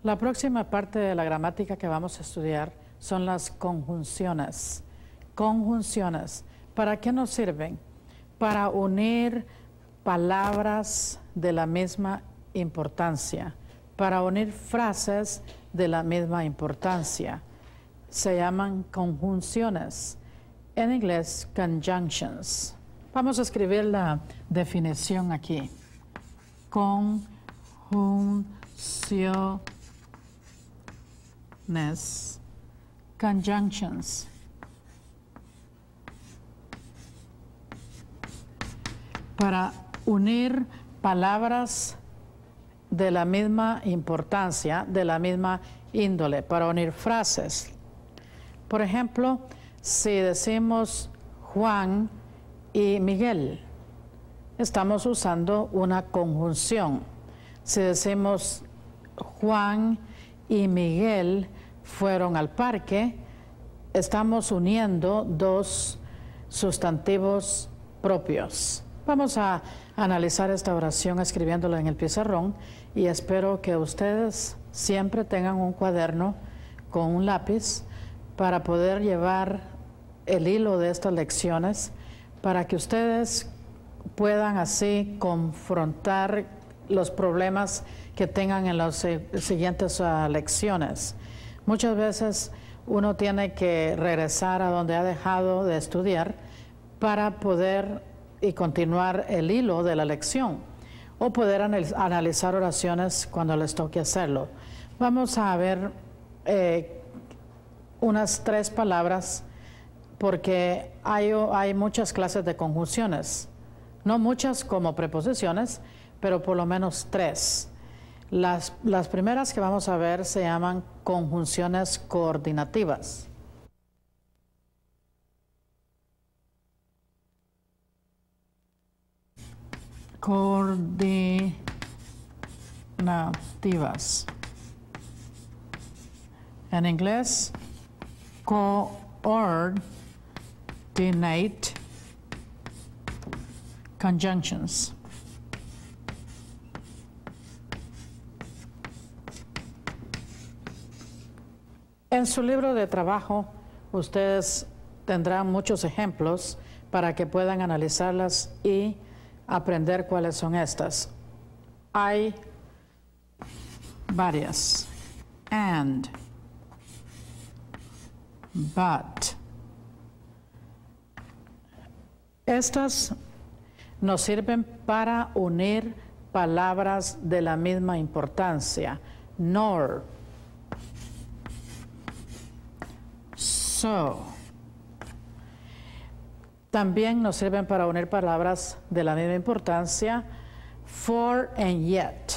La próxima parte de la gramática que vamos a estudiar son las conjunciones. Conjunciones. ¿Para qué nos sirven? Para unir palabras de la misma importancia, para unir frases de la misma importancia. Se llaman conjunciones. En inglés, conjunctions. Vamos a escribir la definición aquí. Conjunciones. Conjunctions. Para unir palabras de la misma importancia, de la misma índole, para unir frases. Por ejemplo, si decimos Juan y Miguel, estamos usando una conjunción. Si decimos Juan y Miguel fueron al parque, estamos uniendo dos sustantivos propios. Vamos a analizar esta oración escribiéndola en el pizarrón y espero que ustedes siempre tengan un cuaderno con un lápiz para poder llevar el hilo de estas lecciones, para que ustedes puedan así confrontar los problemas que tengan en las siguientes lecciones. Muchas veces uno tiene que regresar a donde ha dejado de estudiar para poder y continuar el hilo de la lección, o poder analizar oraciones cuando les toque hacerlo. Vamos a ver unas 3 palabras, porque hay muchas clases de conjunciones, no muchas como preposiciones, pero por lo menos 3. Las primeras que vamos a ver se llaman conjunciones coordinativas. Coordinativas. En inglés, coordinate conjunctions. En su libro de trabajo, ustedes tendrán muchos ejemplos para que puedan analizarlas y aprender cuáles son estas. Hay varias. And, but. Estas nos sirven para unir palabras de la misma importancia. Nor. So. También nos sirven para unir palabras de la misma importancia. For and yet.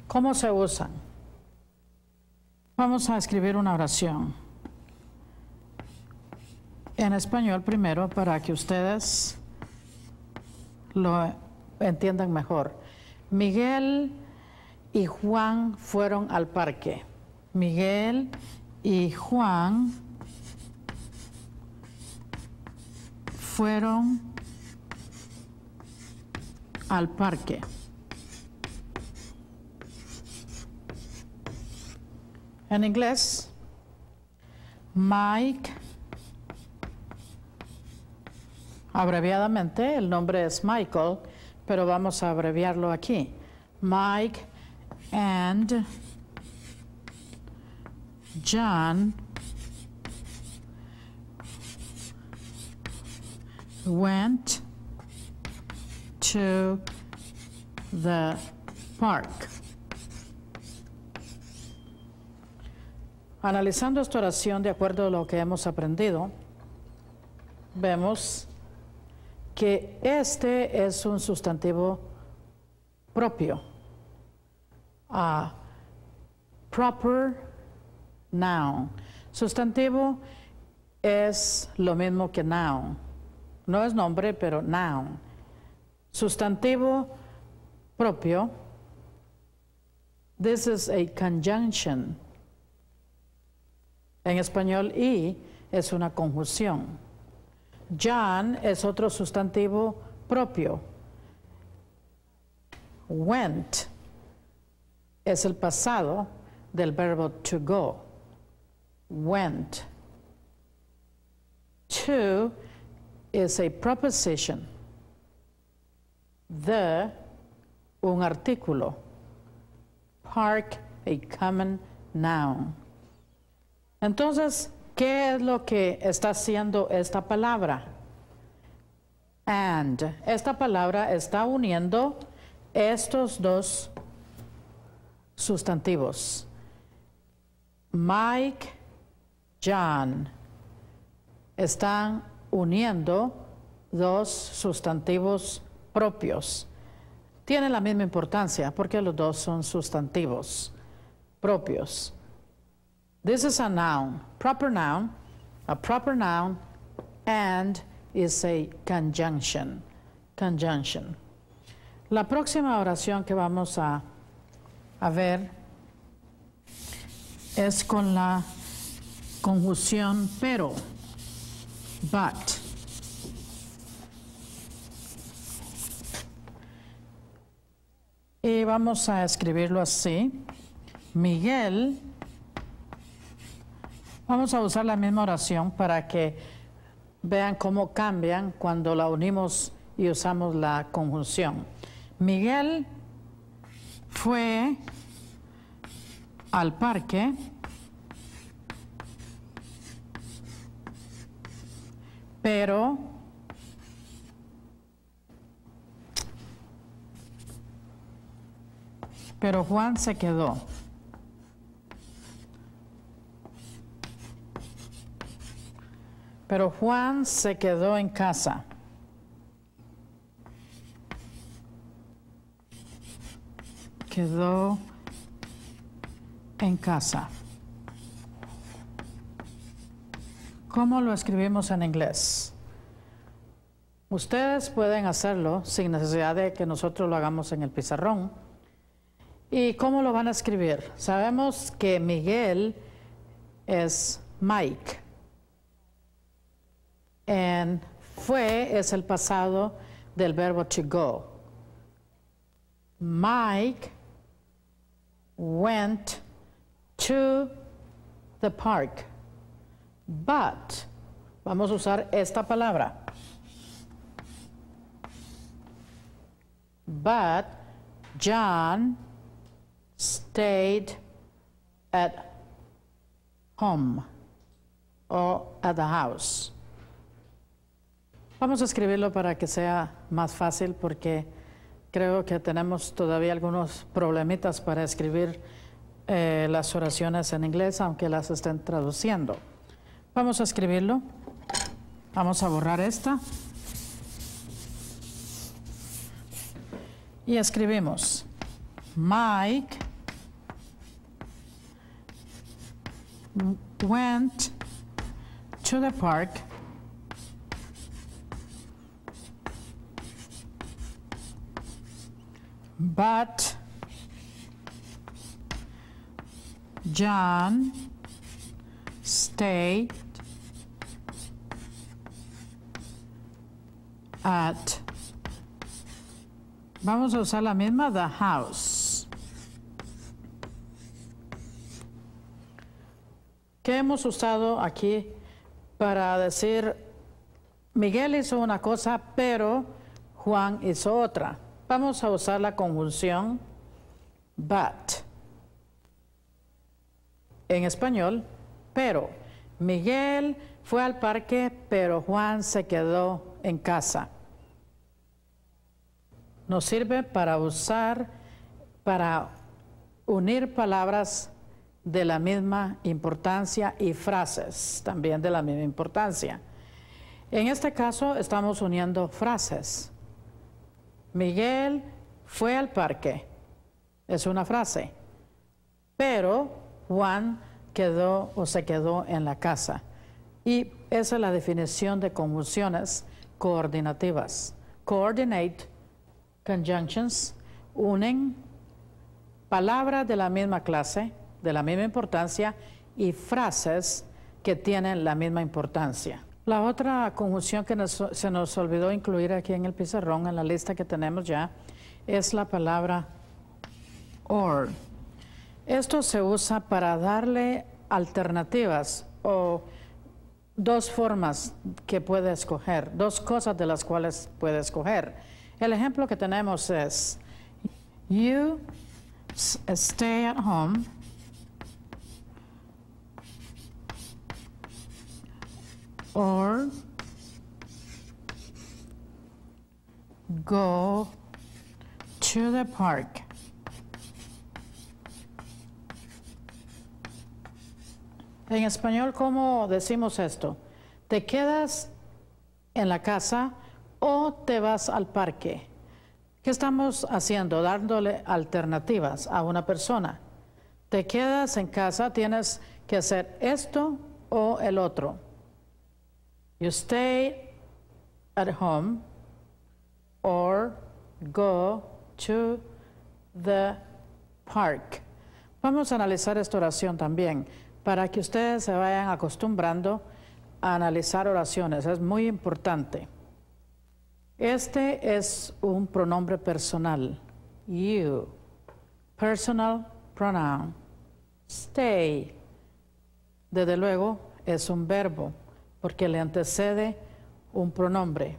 ¿Cómo se usan? Vamos a escribir una oración en español primero para que ustedes lo entiendan mejor. Miguel y Juan fueron al parque. Miguel y Juan fueron al parque. En inglés, Mike, abreviadamente, el nombre es Michael, pero vamos a abreviarlo aquí. Mike and John went to the park. Analizando esta oración de acuerdo a lo que hemos aprendido, vemos que este es un sustantivo propio. Proper noun. Sustantivo es lo mismo que noun. No es nombre, pero noun. Sustantivo propio. This is a conjunction. En español, y es una conjunción. John es otro sustantivo propio. Went es el pasado del verbo to go. Went. To is a preposition. The, un artículo. Park, a common noun. Entonces, ¿qué es lo que está haciendo esta palabra? And. Esta palabra está uniendo estos dos sustantivos. Mike, John. Están uniendo dos sustantivos propios. Tienen la misma importancia porque los dos son sustantivos propios. This is a noun, proper noun. A proper noun and is a conjunction. Conjunction. La próxima oración que vamos a ver es con la conjunción pero, but. Y vamos a escribirlo así. Miguel. Vamos a usar la misma oración para que vean cómo cambian cuando la unimos y usamos la conjunción. Miguel fue al parque pero Juan se quedó. Pero Juan se quedó en casa. Quedó en casa. ¿Cómo lo escribimos en inglés? Ustedes pueden hacerlo sin necesidad de que nosotros lo hagamos en el pizarrón. ¿Y cómo lo van a escribir? Sabemos que Miguel es Mike. And fue es el pasado del verbo to go. Mike went to the park. But, vamos a usar esta palabra. But John stayed at home or at the house. Vamos a escribirlo para que sea más fácil porque creo que tenemos todavía algunos problemitas para escribir las oraciones en inglés, aunque las estén traduciendo. Vamos a escribirlo. Vamos a borrar esta. Y escribimos Mike went to the park but John stayed at, vamos a usar la misma, the house. ¿Qué hemos usado aquí para decir Miguel hizo una cosa, pero Juan hizo otra? Vamos a usar la conjunción but. En español, pero. Miguel fue al parque, pero Juan se quedó en casa. Nos sirve para unir palabras de la misma importancia y frases también de la misma importancia. En este caso estamos uniendo frases. Miguel fue al parque, es una frase, pero Juan quedó o se quedó en la casa. Y esa es la definición de conjunciones coordinativas. Coordinate conjunctions unen palabras de la misma clase, de la misma importancia y frases que tienen la misma importancia. La otra conjunción que se nos olvidó incluir aquí en el pizarrón, en la lista que tenemos ya, es la palabra or. Esto se usa para darle alternativas o dos formas que puede escoger, dos cosas de las cuales puede escoger. El ejemplo que tenemos es, you stay at home or go to the park. En español, ¿cómo decimos esto? ¿Te quedas en la casa o te vas al parque? ¿Qué estamos haciendo? Dándole alternativas a una persona. Te quedas en casa, tienes que hacer esto o el otro. You stay at home or go to the park. Vamos a analizar esta oración también para que ustedes se vayan acostumbrando a analizar oraciones. Es muy importante. Este es un pronombre personal. You. Personal pronoun. Stay. Desde luego es un verbo porque le antecede un pronombre.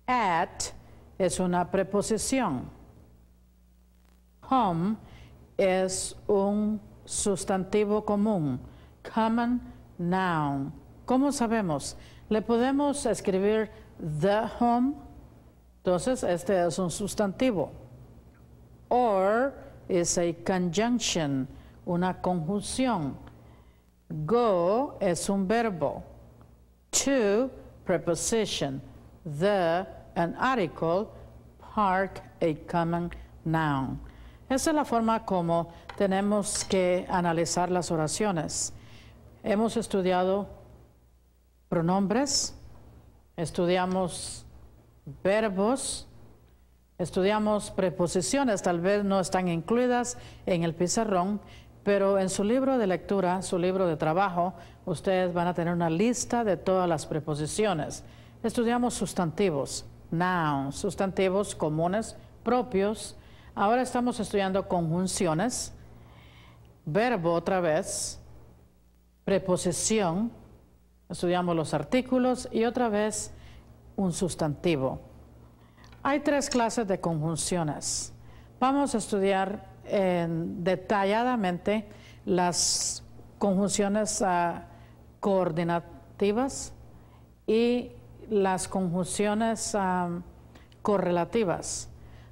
At es una preposición. Home es un sustantivo común, common noun. ¿Cómo sabemos? Le podemos escribir the home, entonces este es un sustantivo. Or is a conjunction, una conjunción. Go es un verbo. To, preposition. The, an article. Park, a common noun. Esa es la forma como tenemos que analizar las oraciones. Hemos estudiado pronombres, estudiamos verbos, estudiamos preposiciones, tal vez no están incluidas en el pizarrón, pero en su libro de lectura, su libro de trabajo, ustedes van a tener una lista de todas las preposiciones. Estudiamos sustantivos, nouns, sustantivos comunes, propios. Ahora estamos estudiando conjunciones, verbo otra vez, preposición, estudiamos los artículos y otra vez un sustantivo. Hay 3 clases de conjunciones. Vamos a estudiar detalladamente las conjunciones coordinativas y las conjunciones correlativas.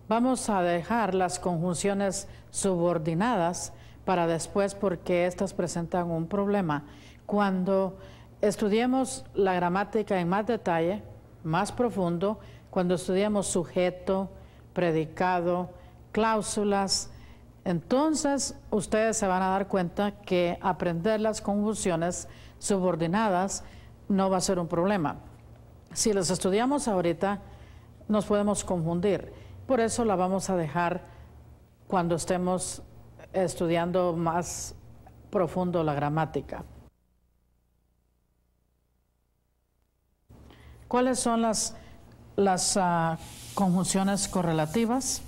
Vamos a dejar las conjunciones subordinadas para después porque estas presentan un problema. Cuando estudiemos la gramática en más detalle, más profundo, cuando estudiemos sujeto, predicado, cláusulas, entonces ustedes se van a dar cuenta que aprender las conjunciones subordinadas no va a ser un problema. Si las estudiamos ahorita, nos podemos confundir. Por eso la vamos a dejar cuando estemos estudiando más profundo la gramática. ¿Cuáles son las conjunciones correlativas?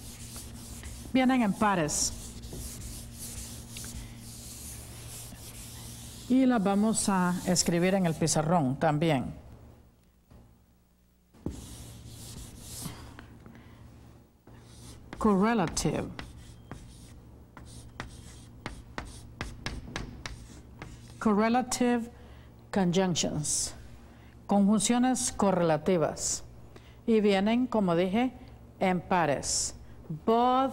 Vienen en pares. Y las vamos a escribir en el pizarrón también. Correlative. Correlative conjunctions. Conjunciones correlativas. Y vienen, como dije, en pares. Both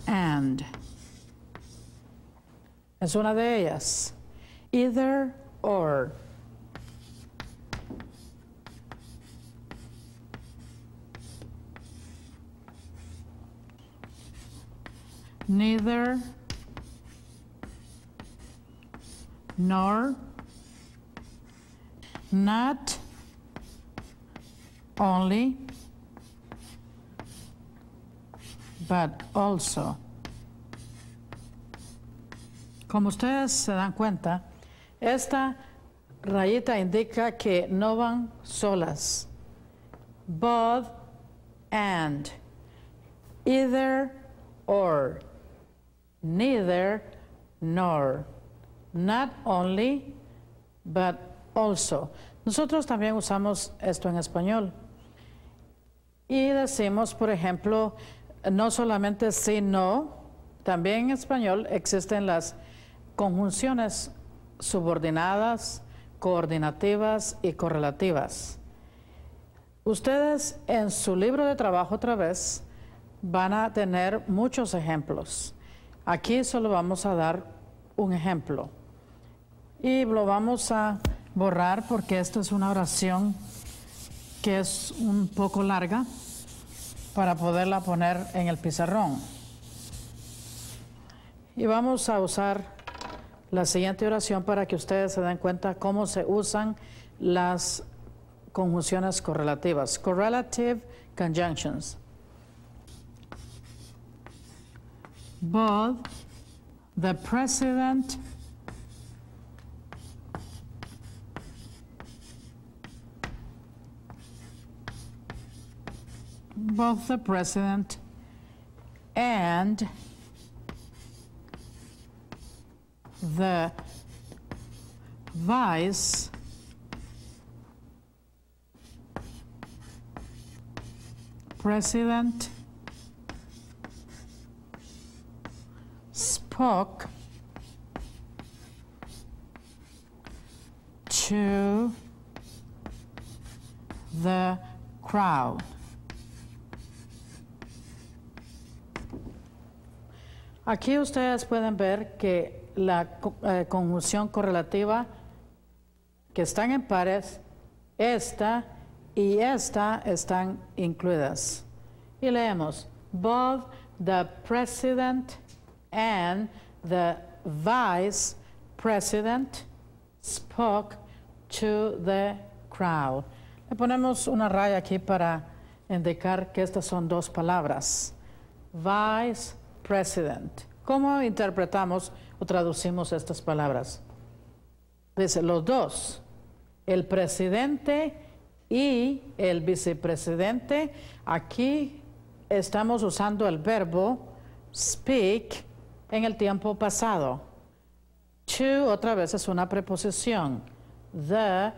and. Es una de ellas. Either or. Neither nor, not only, but also. Como ustedes se dan cuenta, esta rayita indica que no van solas. Both and. Either or. Neither nor. Not only, but also. Nosotros también usamos esto en español. Y decimos, por ejemplo, no solamente sí, no. También en español existen las conjunciones subordinadas, coordinativas y correlativas. Ustedes en su libro de trabajo otra vez van a tener muchos ejemplos. Aquí solo vamos a dar un ejemplo. Y lo vamos a borrar porque esto es una oración que es un poco larga para poderla poner en el pizarrón. Y vamos a usar la siguiente oración para que ustedes se den cuenta cómo se usan las conjunciones correlativas. Correlative conjunctions. Both the president and the vice president spoke to the crowd. Aquí ustedes pueden ver que la conjunción correlativa que están en pares, esta y esta están incluidas. Y leemos, both the president and the vice president spoke to the crowd. Le ponemos una raya aquí para indicar que estas son dos palabras. Vice president. ¿Cómo interpretamos o traducimos estas palabras? Dice, los dos, el presidente y el vicepresidente. Aquí estamos usando el verbo speak en el tiempo pasado. To otra vez es una preposición. The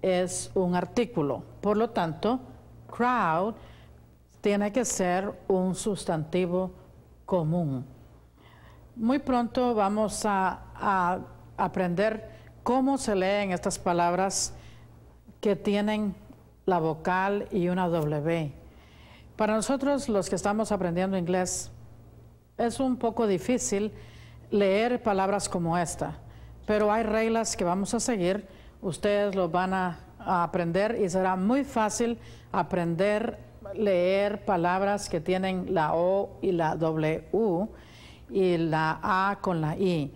es un artículo. Por lo tanto, crowd tiene que ser un sustantivo común. Muy pronto vamos a aprender cómo se leen estas palabras que tienen la vocal y una W. Para nosotros, los que estamos aprendiendo inglés, es un poco difícil leer palabras como esta, pero hay reglas que vamos a seguir. Ustedes lo van a aprender y será muy fácil aprender leer palabras que tienen la O y la W y la A con la I.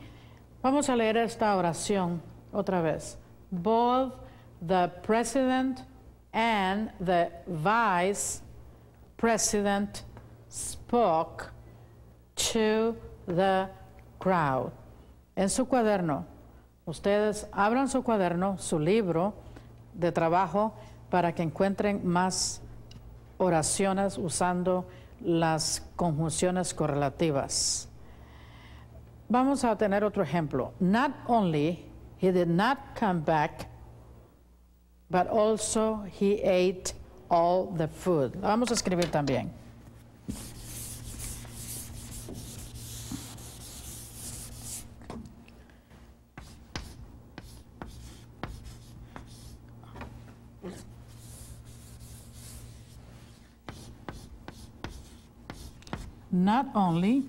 Vamos a leer esta oración otra vez. Both the president and the vice president spoke to the crowd. En su cuaderno, ustedes abran su cuaderno, su libro de trabajo, para que encuentren más oraciones usando las conjunciones correlativas. Vamos a tener otro ejemplo. Not only he did not come back, but also he ate all the food. Lo vamos a escribir también. Not only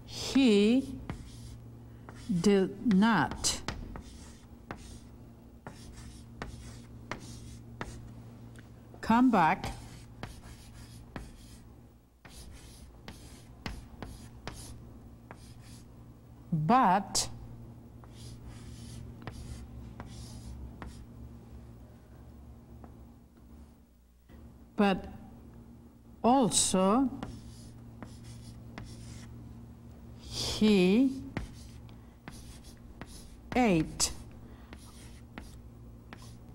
he did not come back, but also he ate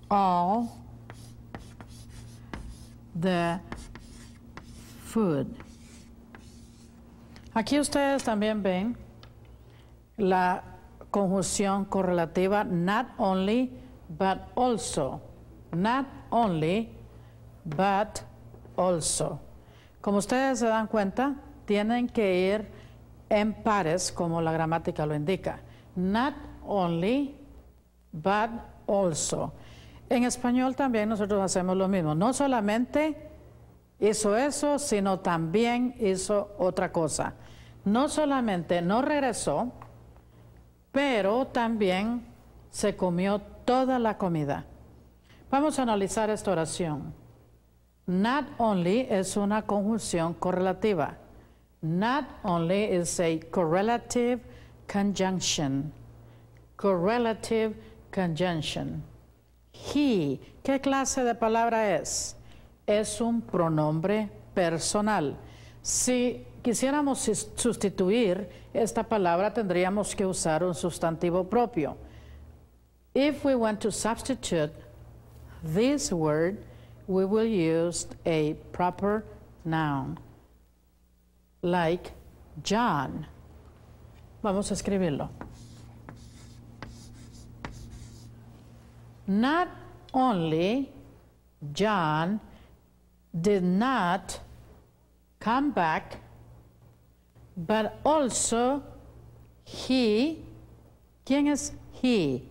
all the food. Aquí ustedes también ven la conjunción correlativa not only but also. Not only but also. Como ustedes se dan cuenta, tienen que ir en pares como la gramática lo indica. Not only but also. En español también nosotros hacemos lo mismo. No solamente hizo eso, sino también hizo otra cosa. No solamente no regresó, pero también se comió toda la comida. Vamos a analizar esta oración. Not only es una conjunción correlativa. Not only is a correlative conjunction. Correlative conjunction. He, ¿qué clase de palabra es? Es un pronombre personal. Si quisiéramos sustituir esta palabra, tendríamos que usar un sustantivo propio. If we want to substitute this word, we will use a proper noun, like John. Vamos a escribirlo. Not only John did not come back, but also he. ¿Quién es he?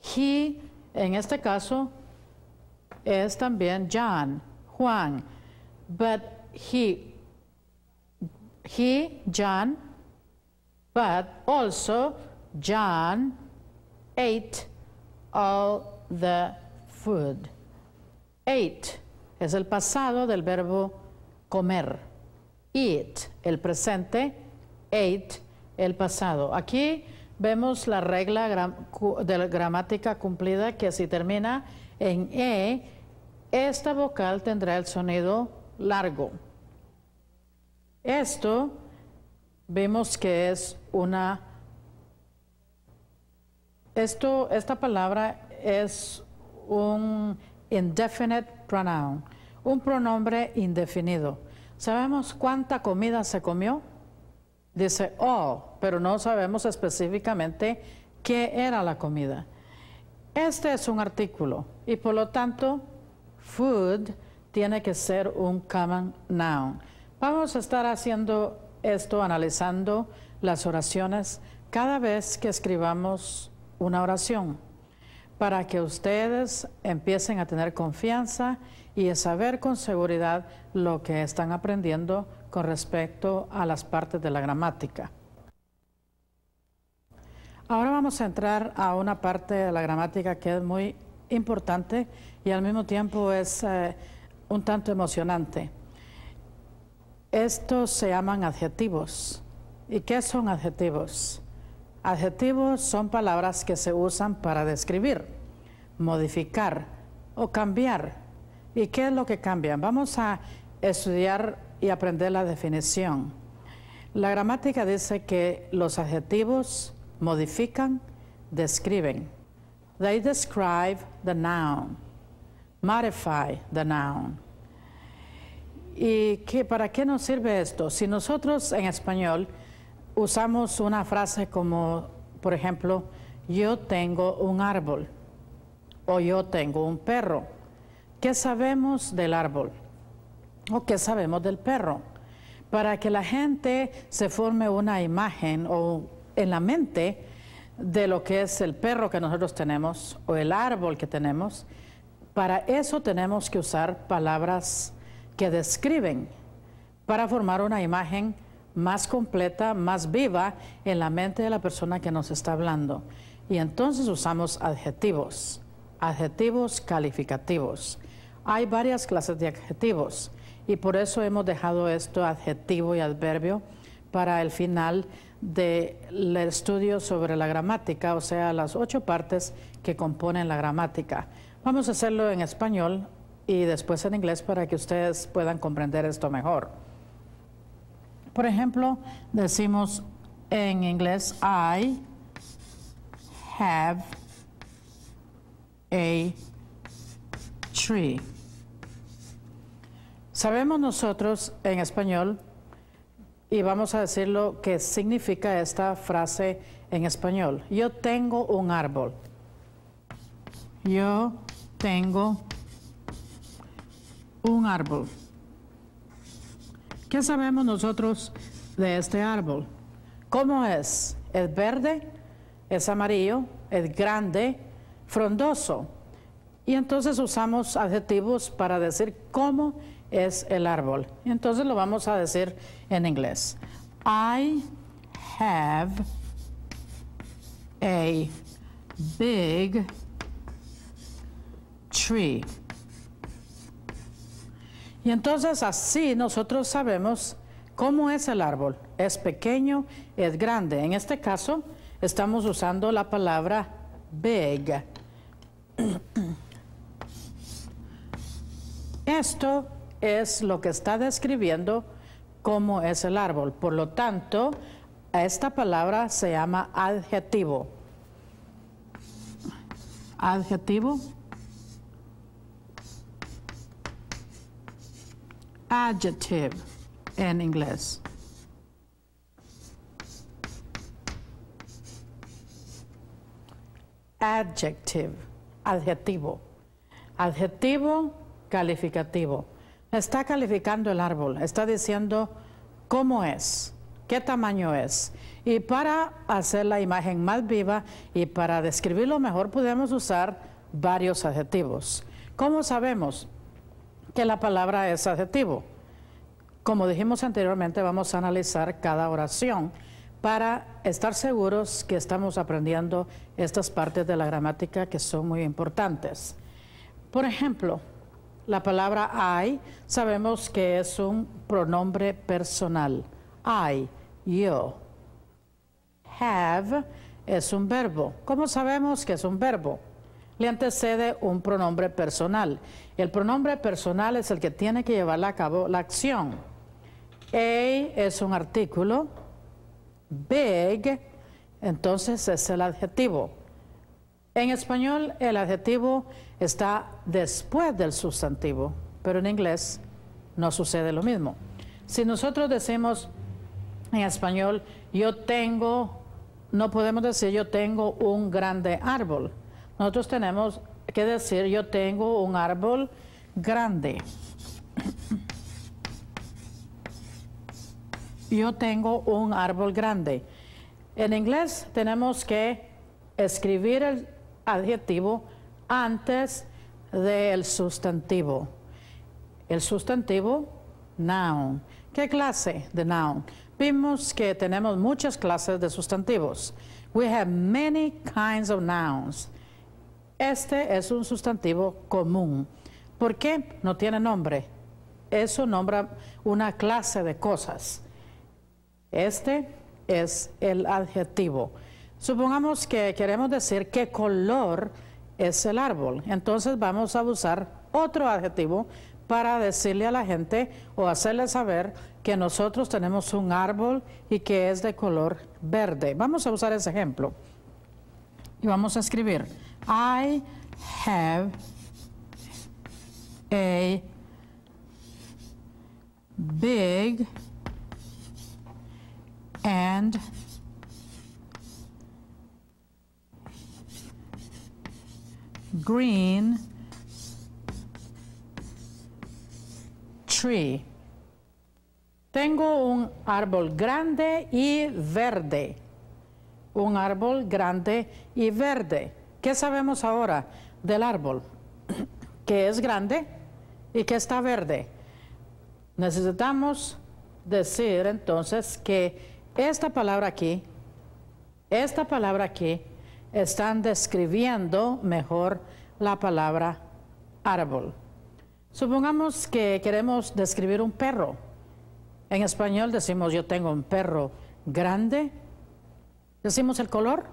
He, en este caso, es también John, Juan. But he, John, but also John ate all the food. Ate es el pasado del verbo comer. Eat, el presente. Ate, el pasado. Aquí vemos la regla de la gramática cumplida, que si termina en E, esta vocal tendrá el sonido largo. Esto vemos que es esta palabra es un indefinite pronoun, un pronombre indefinido. ¿Sabemos cuánta comida se comió? Dice all, pero no sabemos específicamente qué era la comida. Este es un artículo y por lo tanto food tiene que ser un common noun. Vamos a estar haciendo esto, analizando las oraciones cada vez que escribamos una oración, para que ustedes empiecen a tener confianza y a saber con seguridad lo que están aprendiendo con respecto a las partes de la gramática. Ahora vamos a entrar a una parte de la gramática que es muy importante y al mismo tiempo es un tanto emocionante. Estos se llaman adjetivos. ¿Y qué son adjetivos? Adjetivos son palabras que se usan para describir, modificar o cambiar. ¿Y qué es lo que cambian? Vamos a estudiar y aprender la definición. La gramática dice que los adjetivos modifican, describen. They describe the noun, modify the noun. ¿Y para qué nos sirve esto? Si nosotros en español usamos una frase como, por ejemplo, yo tengo un árbol o yo tengo un perro, ¿qué sabemos del árbol? ¿O qué sabemos del perro? Para que la gente se forme una imagen o en la mente de lo que es el perro que nosotros tenemos o el árbol que tenemos, para eso tenemos que usar palabras que describen para formar una imagen más completa, más viva en la mente de la persona que nos está hablando. Y entonces usamos adjetivos, adjetivos calificativos. Hay varias clases de adjetivos y por eso hemos dejado esto, adjetivo y adverbio, para el final del estudio sobre la gramática, o sea, las 8 partes que componen la gramática. Vamos a hacerlo en español y después en inglés para que ustedes puedan comprender esto mejor. Por ejemplo, decimos en inglés, I have a tree. Sabemos nosotros en español, y vamos a decir lo que significa esta frase en español. Yo tengo un árbol. Yo tengo un árbol. ¿Qué sabemos nosotros de este árbol? ¿Cómo es? ¿Es verde? ¿Es amarillo? ¿Es grande? ¿Frondoso? Y entonces usamos adjetivos para decir cómo es el árbol. Y entonces lo vamos a decir en inglés. I have a big tree. Y entonces así nosotros sabemos cómo es el árbol. Es pequeño, es grande. En este caso estamos usando la palabra big. Esto es lo que está describiendo cómo es el árbol. Por lo tanto, esta palabra se llama adjetivo. Adjetivo. Adjective en inglés. Adjective, adjetivo. Adjetivo calificativo. Está calificando el árbol, está diciendo cómo es, qué tamaño es. Y para hacer la imagen más viva y para describirlo mejor podemos usar varios adjetivos. ¿Cómo sabemos que la palabra es adjetivo? Como dijimos anteriormente, vamos a analizar cada oración para estar seguros que estamos aprendiendo estas partes de la gramática que son muy importantes. Por ejemplo, la palabra I sabemos que es un pronombre personal. I, yo. Have es un verbo. ¿Cómo sabemos que es un verbo? Le antecede un pronombre personal. El pronombre personal es el que tiene que llevar a cabo la acción. A es un artículo. Big, entonces es el adjetivo. En español el adjetivo está después del sustantivo, pero en inglés no sucede lo mismo. Si nosotros decimos en español, yo tengo, no podemos decir yo tengo un grande árbol. Nosotros tenemos que decir yo tengo un árbol grande. Yo tengo un árbol grande. En inglés tenemos que escribir el adjetivo antes del sustantivo. El sustantivo, noun. ¿Qué clase de noun? Vimos que tenemos muchas clases de sustantivos. We have many kinds of nouns. Este es un sustantivo común. ¿Por qué? No tiene nombre. Eso nombra una clase de cosas. Este es el adjetivo. Supongamos que queremos decir qué color es el árbol. Entonces vamos a usar otro adjetivo para decirle a la gente o hacerle saber que nosotros tenemos un árbol y que es de color verde. Vamos a usar ese ejemplo. Y vamos a escribir, I have a big and green tree. Tengo un árbol grande y verde. Un árbol grande y verde. ¿Qué sabemos ahora del árbol? Que es grande y que está verde. Necesitamos decir entonces que esta palabra aquí están describiendo mejor la palabra árbol. Supongamos que queremos describir un perro. En español decimos yo tengo un perro grande. Decimos el color.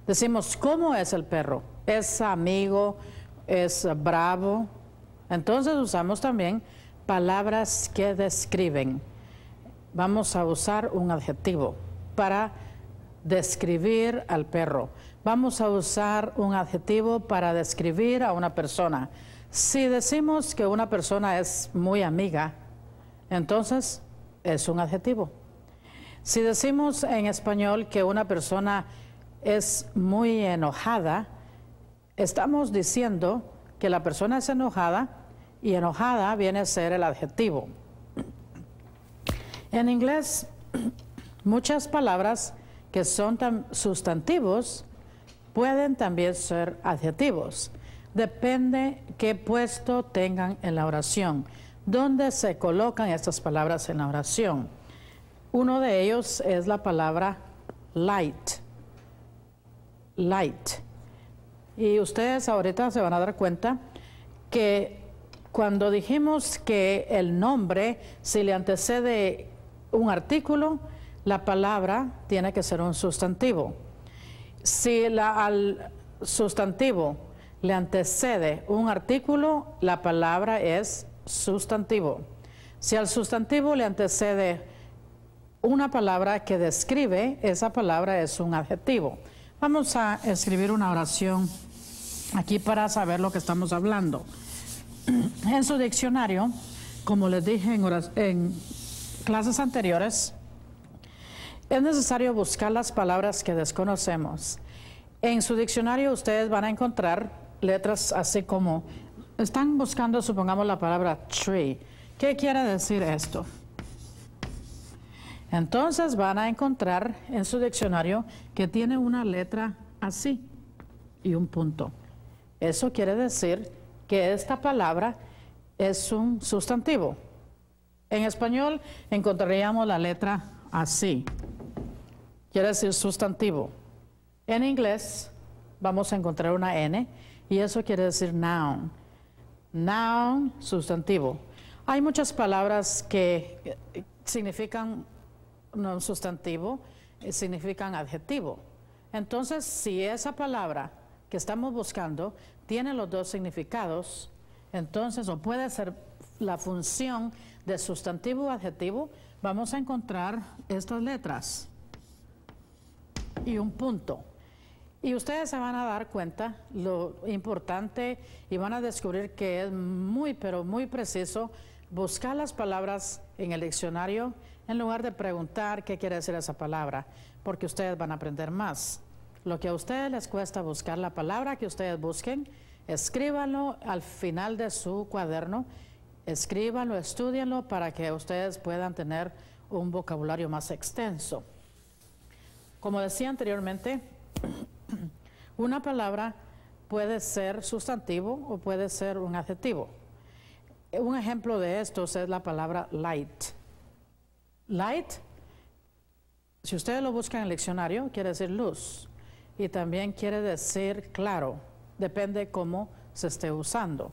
Decimos cómo es el perro. Es amigo, es bravo. Entonces usamos también palabras que describen. Vamos a usar un adjetivo para describir al perro. Vamos a usar un adjetivo para describir a una persona. Si decimos que una persona es muy amiga, entonces es un adjetivo. Si decimos en español que una persona es muy enojada, estamos diciendo que la persona es enojada y enojada viene a ser el adjetivo. En inglés, muchas palabras que son sustantivos pueden también ser adjetivos. Depende qué puesto tengan en la oración, dónde se colocan estas palabras en la oración. Uno de ellos es la palabra light. Light. Y ustedes ahorita se van a dar cuenta que cuando dijimos que el nombre, si le antecede un artículo, la palabra tiene que ser un sustantivo. Si al sustantivo le antecede un artículo, la palabra es sustantivo. Si al sustantivo le antecede una palabra que describe, esa palabra es un adjetivo. Vamos a escribir una oración aquí para saber lo que estamos hablando. En su diccionario, como les dije en clases anteriores, es necesario buscar las palabras que desconocemos. En su diccionario ustedes van a encontrar letras así como, están buscando, supongamos, la palabra tree. ¿Qué quiere decir esto? Entonces van a encontrar en su diccionario que tiene una letra así y un punto. Eso quiere decir que esta palabra es un sustantivo. En español encontraríamos la letra así. Quiere decir sustantivo. En inglés vamos a encontrar una N y eso quiere decir noun. Noun, sustantivo. Hay muchas palabras que significan no sustantivo, significan adjetivo. Entonces, si esa palabra que estamos buscando tiene los dos significados, entonces, o puede ser la función de sustantivo o adjetivo, vamos a encontrar estas letras y un punto. Y ustedes se van a dar cuenta lo importante y van a descubrir que es muy, pero muy preciso buscar las palabras en el diccionario en lugar de preguntar qué quiere decir esa palabra, porque ustedes van a aprender más. Lo que a ustedes les cuesta buscar la palabra que ustedes busquen, escríbanlo al final de su cuaderno, escríbanlo, estúdienlo para que ustedes puedan tener un vocabulario más extenso. Como decía anteriormente, una palabra puede ser sustantivo o puede ser un adjetivo. Un ejemplo de estos es la palabra light. Light, si ustedes lo buscan en el diccionario, quiere decir luz y también quiere decir claro, depende cómo se esté usando.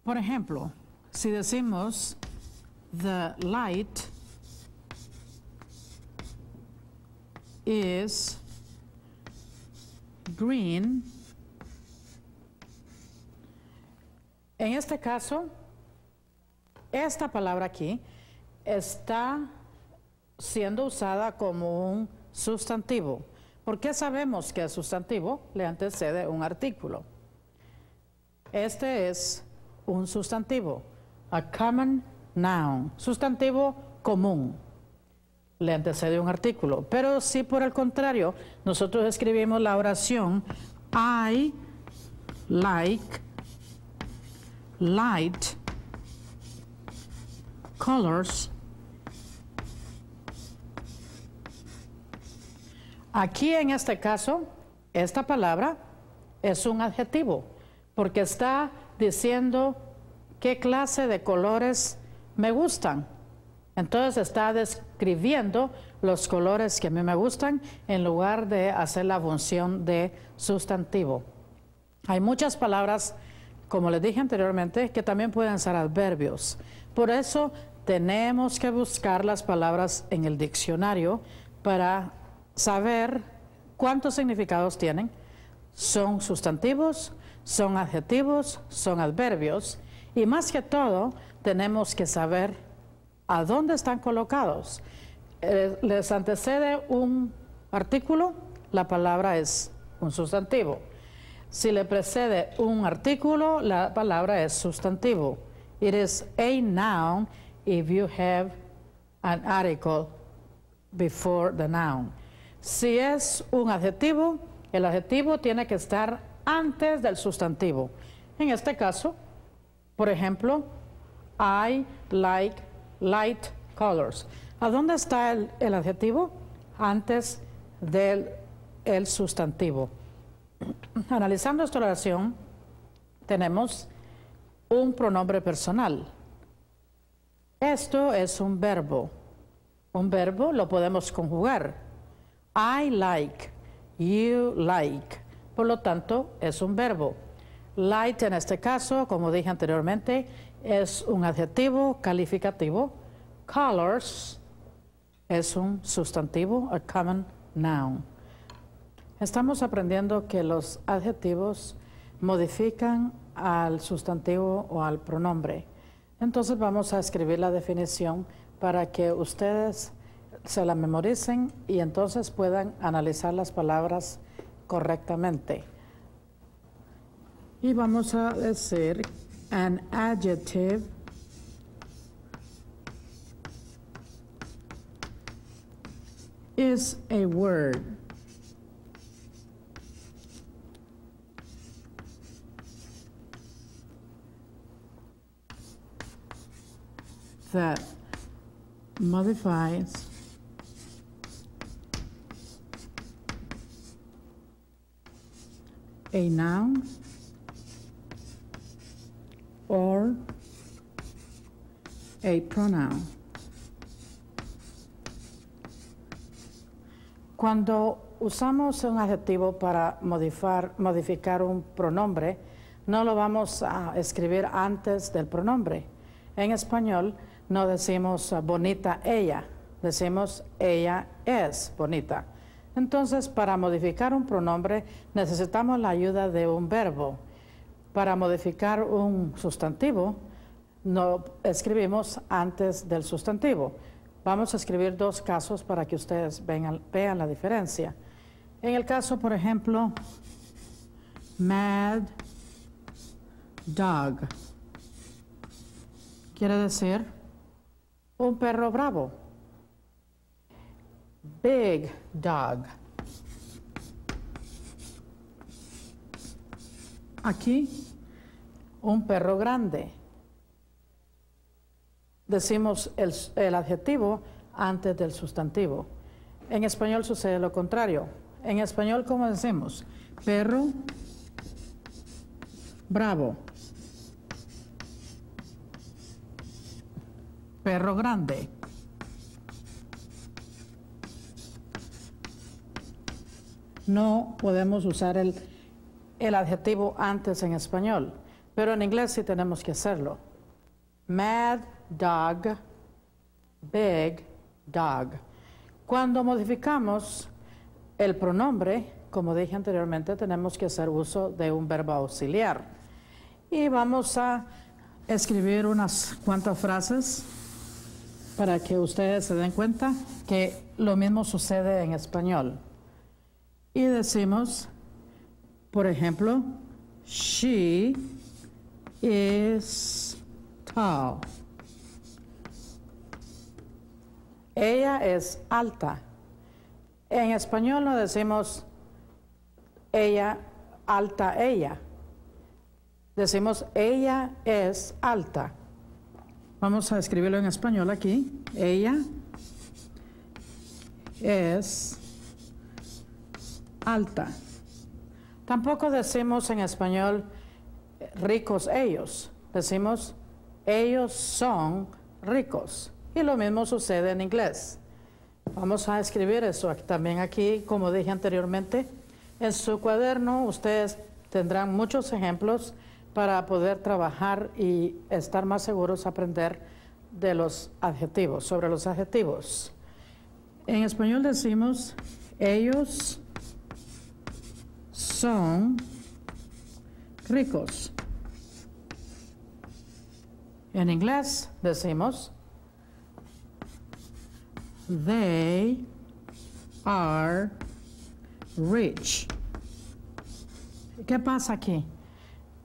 Por ejemplo, si decimos the light is green, en este caso, esta palabra aquí está siendo usada como un sustantivo. ¿Por qué sabemos que el sustantivo le antecede un artículo? Este es un sustantivo, a common noun, sustantivo común, le antecede un artículo. Pero si por el contrario nosotros escribimos la oración I like light colors, aquí en este caso, esta palabra es un adjetivo, porque está diciendo qué clase de colores me gustan. Entonces está describiendo los colores que a mí me gustan en lugar de hacer la función de sustantivo. Hay muchas palabras, como les dije anteriormente, que también pueden ser adverbios. Por eso tenemos que buscar las palabras en el diccionario para saber cuántos significados tienen. Son sustantivos, son adjetivos, son adverbios y más que todo tenemos que saber a dónde están colocados. Les antecede un artículo, la palabra es un sustantivo. Si le precede un artículo, la palabra es sustantivo. It is a noun if you have an article before the noun. Si es un adjetivo, el adjetivo tiene que estar antes del sustantivo. En este caso, por ejemplo, I like light colors. ¿A dónde está el adjetivo? Antes del sustantivo. Analizando esta oración, tenemos un pronombre personal. Esto es un verbo. Un verbo lo podemos conjugar. I like, you like. Por lo tanto, es un verbo. Light en este caso, como dije anteriormente, es un adjetivo calificativo. Colors es un sustantivo, a common noun. Estamos aprendiendo que los adjetivos modifican al sustantivo o al pronombre. Entonces vamos a escribir la definición para que ustedes se la memoricen y entonces puedan analizar las palabras correctamente. Y vamos a decir an adjective is a word that modifies a noun or a pronoun. Cuando usamos un adjetivo para modificar un pronombre, no lo vamos a escribir antes del pronombre. En español no decimos bonita ella, decimos ella es bonita. Entonces, para modificar un pronombre necesitamos la ayuda de un verbo. Para modificar un sustantivo, no escribimos antes del sustantivo. Vamos a escribir dos casos para que ustedes vean la diferencia. En el caso, por ejemplo, mad dog. Quiere decir un perro bravo. Big dog. Aquí, un perro grande. Decimos el adjetivo antes del sustantivo. En español sucede lo contrario. En español, ¿cómo decimos? Perro bravo. Perro grande. No podemos usar el adjetivo antes en español, pero en inglés sí tenemos que hacerlo. Mad dog, big dog. Cuando modificamos el pronombre, como dije anteriormente, tenemos que hacer uso de un verbo auxiliar. Y vamos a escribir unas cuantas frases para que ustedes se den cuenta que lo mismo sucede en español. Y decimos, por ejemplo, she is tall. Ella es alta. En español no decimos ella, alta ella. Decimos ella es alta. Vamos a escribirlo en español aquí. Ella es alta. Tampoco decimos en español ricos ellos. Decimos ellos son ricos. Y lo mismo sucede en inglés. Vamos a escribir eso también aquí, como dije anteriormente. En su cuaderno ustedes tendrán muchos ejemplos para poder trabajar y estar más seguros, aprender de los adjetivos, sobre los adjetivos. En español decimos ellos son ricos. En inglés decimos they are rich. ¿Qué pasa aquí?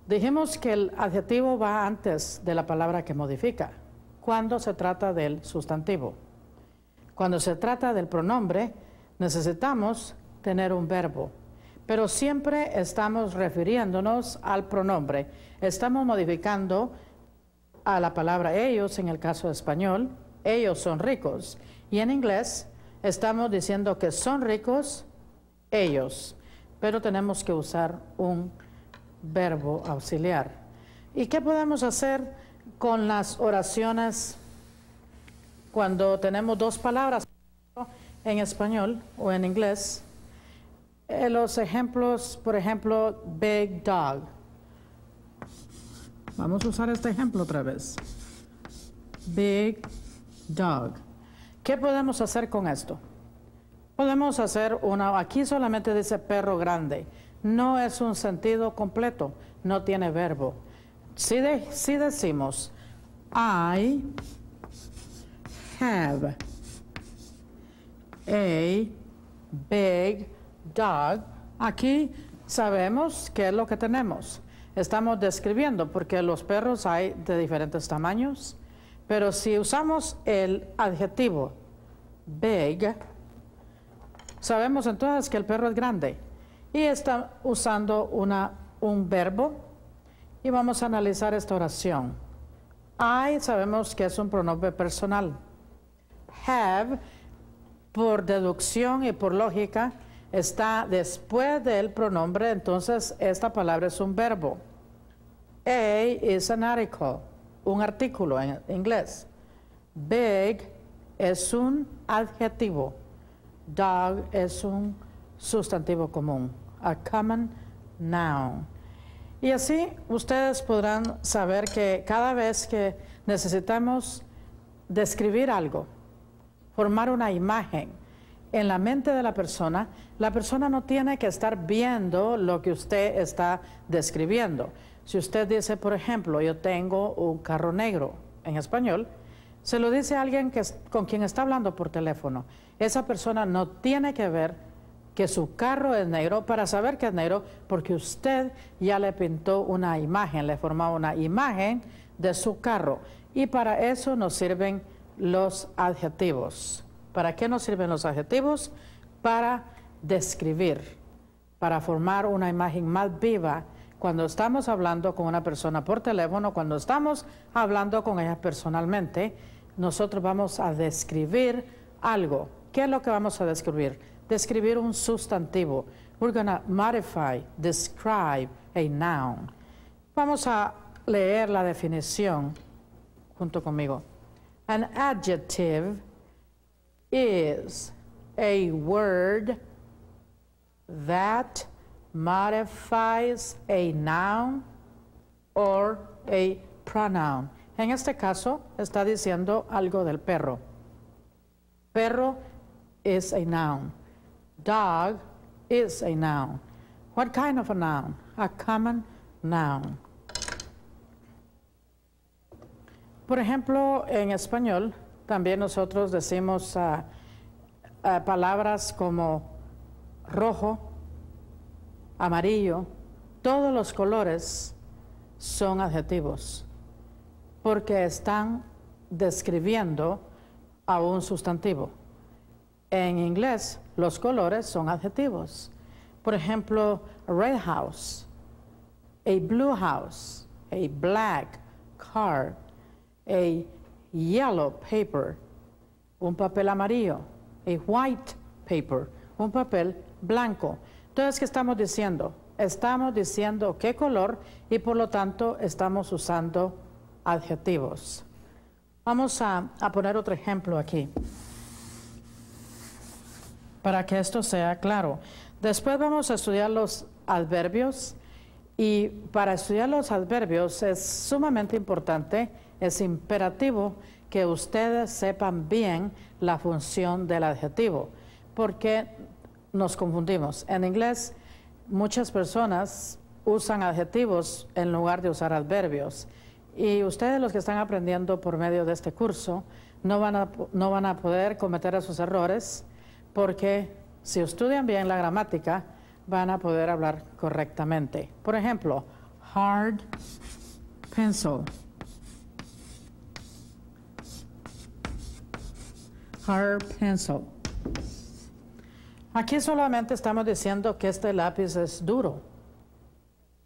Dijimos que el adjetivo va antes de la palabra que modifica, cuando se trata del sustantivo. Cuando se trata del pronombre, necesitamos tener un verbo, pero siempre estamos refiriéndonos al pronombre. Estamos modificando a la palabra ellos, en el caso de español, ellos son ricos. Y en inglés estamos diciendo que son ricos ellos, pero tenemos que usar un verbo auxiliar. ¿Y qué podemos hacer con las oraciones cuando tenemos dos palabras en español o en inglés? Los ejemplos, por ejemplo, big dog. Vamos a usar este ejemplo otra vez. Big dog. ¿Qué podemos hacer con esto? Podemos hacer aquí solamente dice perro grande. No es un sentido completo, no tiene verbo. Si decimos, I have a big dog, aquí sabemos qué es lo que tenemos. Estamos describiendo, porque los perros hay de diferentes tamaños, pero si usamos el adjetivo big, sabemos entonces que el perro es grande. Y está usando un verbo, y vamos a analizar esta oración. I sabemos que es un pronombre personal. Have, por deducción y por lógica, está después del pronombre, entonces esta palabra es un verbo. A is an article, un artículo en inglés. Big es un adjetivo. Dog es un sustantivo común, a common noun. Y así ustedes podrán saber que cada vez que necesitamos describir algo, formar una imagen en la mente de la persona no tiene que estar viendo lo que usted está describiendo. Si usted dice, por ejemplo, yo tengo un carro negro en español, se lo dice a alguien con quien está hablando por teléfono. Esa persona no tiene que ver que su carro es negro para saber que es negro, porque usted ya le pintó una imagen, le formó una imagen de su carro. Y para eso nos sirven los adjetivos. ¿Para qué nos sirven los adjetivos? Para describir, para formar una imagen más viva cuando estamos hablando con una persona por teléfono, cuando estamos hablando con ella personalmente. Nosotros vamos a describir algo. ¿Qué es lo que vamos a describir? Describir un sustantivo. We're going to modify, describe a noun. Vamos a leer la definición junto conmigo. An adjective is a word that modifies a noun or a pronoun. En este caso está diciendo algo del perro. Perro is a noun. Dog is a noun. What kind of a noun? A common noun. Por ejemplo, en español también nosotros decimos palabras como rojo, amarillo. Todos los colores son adjetivos porque están describiendo a un sustantivo. En inglés, los colores son adjetivos. Por ejemplo, a red house, a blue house, a black car, a yellow paper, un papel amarillo, a white paper, un papel blanco. Entonces, ¿qué estamos diciendo? Estamos diciendo qué color y por lo tanto estamos usando adjetivos. Vamos a poner otro ejemplo aquí para que esto sea claro. Después vamos a estudiar los adverbios, y para estudiar los adverbios es sumamente importante, es imperativo que ustedes sepan bien la función del adjetivo, porque nos confundimos. En inglés muchas personas usan adjetivos en lugar de usar adverbios, y ustedes, los que están aprendiendo por medio de este curso, no van a poder cometer esos errores, porque Si estudian bien la gramática, van a poder hablar correctamente. Por ejemplo, hard pencil. Hard pencil. Aquí solamente estamos diciendo que este lápiz es duro.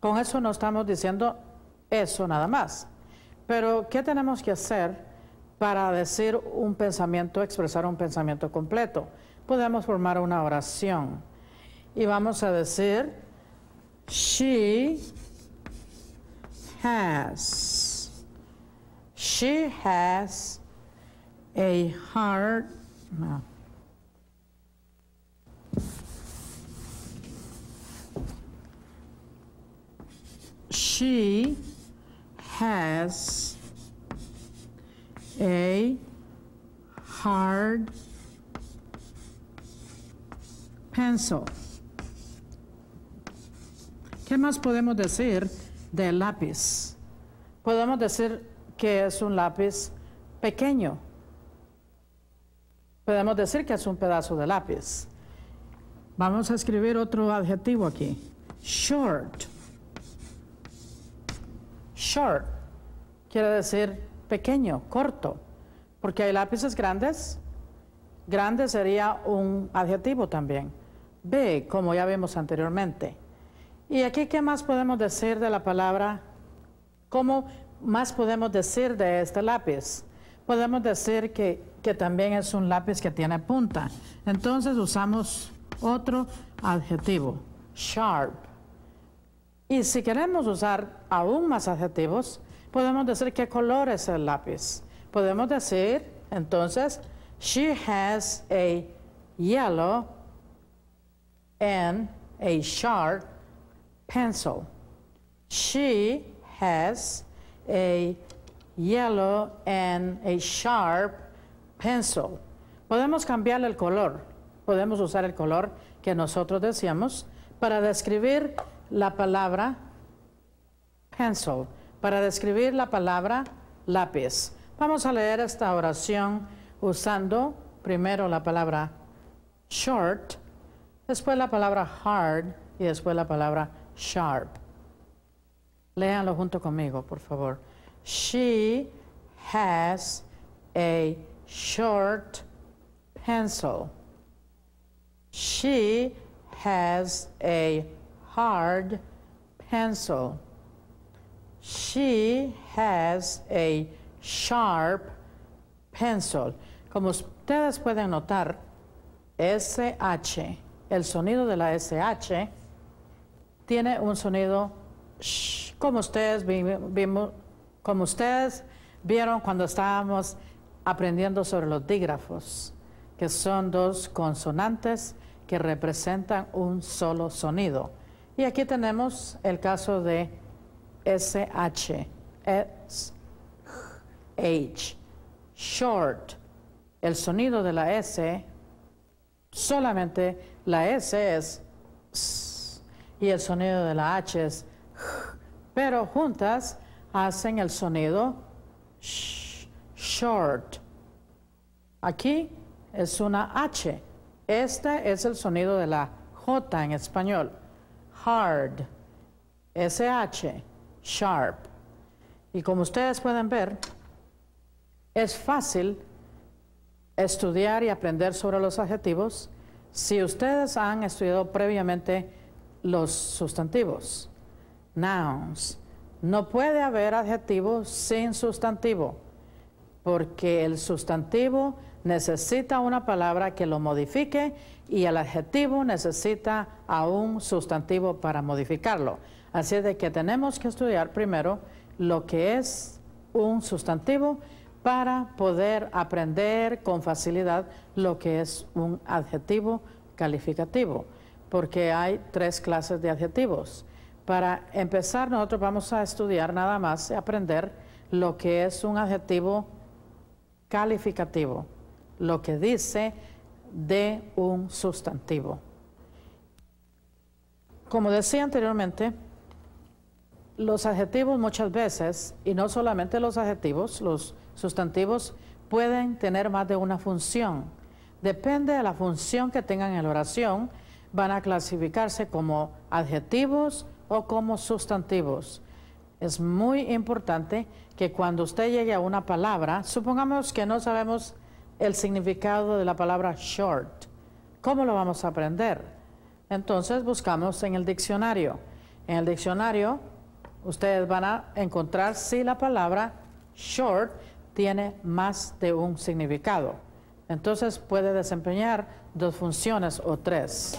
Con eso no estamos diciendo eso nada más. Pero, ¿qué tenemos que hacer para decir un pensamiento, expresar un pensamiento completo? Podemos formar una oración. Y vamos a decir, she has a hard, no. She has a hard pencil. ¿Qué más podemos decir del lápiz? Podemos decir que es un lápiz pequeño. Podemos decir que es un pedazo de lápiz. Vamos a escribir otro adjetivo aquí. Short. Short quiere decir pequeño, corto, porque hay lápices grandes. Grande sería un adjetivo también. Big, como ya vimos anteriormente. Y aquí, ¿qué más podemos decir de la palabra? ¿Cómo más podemos decir de este lápiz? Podemos decir que también es un lápiz que tiene punta. Entonces usamos otro adjetivo, sharp. Y si queremos usar aún más adjetivos, podemos decir qué color es el lápiz. Podemos decir, entonces, she has a yellow and a sharp pencil. She has a yellow and a sharp pencil. Podemos cambiarle el color. Podemos usar el color que nosotros decíamos para describir la palabra pencil, para describir la palabra lápiz. Vamos a leer esta oración usando primero la palabra short, después la palabra hard y después la palabra sharp. Léanlo junto conmigo, por favor. She has a short pencil. She has a hard pencil. She has a sharp pencil. Como ustedes pueden notar, SH, el sonido de la SH, tiene un sonido sh, como ustedes vieron cuando estábamos aprendiendo sobre los dígrafos, que son dos consonantes que representan un solo sonido. Y aquí tenemos el caso de SH, H, short. El sonido de la S, solamente la S es S, y el sonido de la H es J, pero juntas hacen el sonido sh, short. Aquí es una H. Este es el sonido de la J en español. Hard. SH. Sharp. Y como ustedes pueden ver, es fácil estudiar y aprender sobre los adjetivos si ustedes han estudiado previamente los sustantivos. Nouns. No puede haber adjetivo sin sustantivo, porque el sustantivo necesita una palabra que lo modifique y el adjetivo necesita a un sustantivo para modificarlo. Así de que tenemos que estudiar primero lo que es un sustantivo para poder aprender con facilidad lo que es un adjetivo calificativo, porque hay 3 clases de adjetivos. Para empezar, nosotros vamos a estudiar nada más y aprender lo que es un adjetivo calificativo, lo que dice de un sustantivo. Como decía anteriormente, los adjetivos muchas veces, y no solamente los adjetivos, los sustantivos pueden tener más de una función. Depende de la función que tengan en la oración, van a clasificarse como adjetivos o como sustantivos. Es muy importante que cuando usted llegue a una palabra, supongamos que no sabemos el significado de la palabra short, ¿cómo lo vamos a aprender? Entonces buscamos en el diccionario. En el diccionario ustedes van a encontrar si la palabra short tiene más de un significado. Entonces puede desempeñar 2 funciones o 3.